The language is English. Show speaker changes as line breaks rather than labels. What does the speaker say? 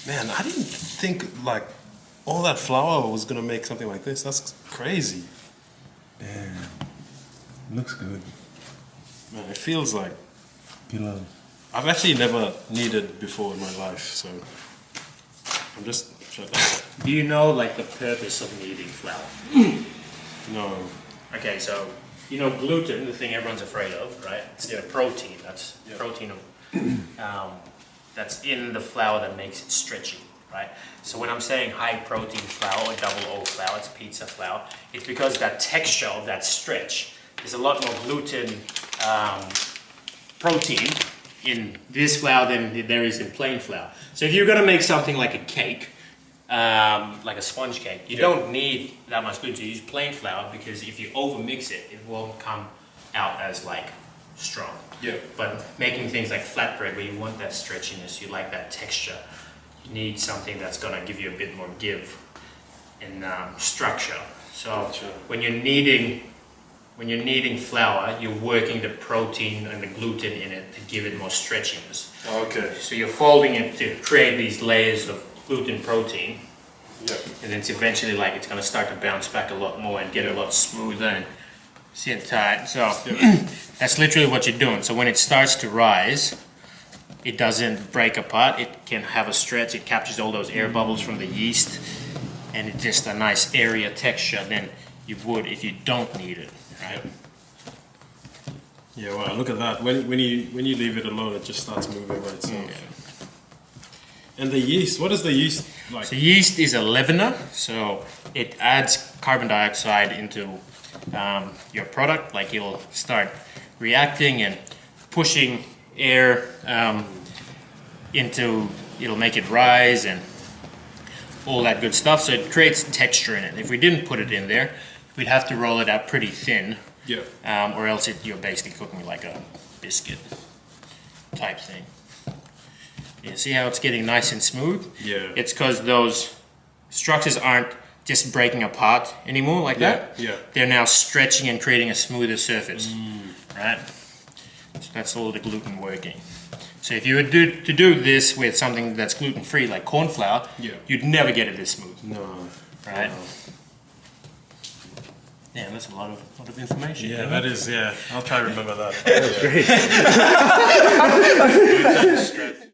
Man, I didn't think like all that flour was gonna make something like this. That's crazy.
Damn. Looks good.
Man, it feels like
Pillow.
I've actually never kneaded before in my life, so I'm just shut up.
Do you know like the purpose of kneading flour?
No.
Okay, so you know gluten, the thing everyone's afraid of, right? It's the protein. That's protein that's in the flour that makes it stretchy, right? So when I'm saying high protein flour or double O flour, it's pizza flour, it's because that texture of that stretch, there's a lot more gluten protein in this flour than there is in plain flour. So if you're gonna make something like a cake, like a sponge cake, you don't need that much gluten. You use plain flour because if you overmix it, it won't come out as like strong.
Yeah.
But making things like flatbread where you want that stretchiness, you like that texture, you need something that's gonna give you a bit more give in structure. So
Gotcha.
when you're kneading flour, you're working the protein and the gluten in it to give it more stretchiness.
Okay.
So you're folding it to create these layers of gluten protein.
Yeah.
And then it's eventually like it's gonna start to bounce back a lot more and get a lot smoother and sit tight. So that's literally what you're doing. So when it starts to rise, it doesn't break apart. It can have a stretch. It captures all those air bubbles from the yeast, and it's just a nice airier texture than you would if you don't knead it. Right?
Yeah. Wow. Look at that. When you leave it alone, it just starts moving by itself.
Yeah.
And the yeast. What is the yeast like?
So yeast is a leavener, so it adds carbon dioxide into your product. Like it'll start reacting and pushing air it'll make it rise and all that good stuff. So it creates texture in it. If we didn't put it in there, we'd have to roll it out pretty thin.
Yeah.
Or else you're basically cooking like a biscuit type thing. You see how it's getting nice and smooth?
Yeah.
It's because those structures aren't just breaking apart anymore like that.
Yeah.
They're now stretching and creating a smoother surface, right? So that's all the gluten working. So if you were to do this with something that's gluten-free, like corn flour, you'd never get it this smooth.
No.
Right?
No.
Yeah, that's a lot of information.
Yeah, that is. Yeah, I'll try to remember that.
That's great.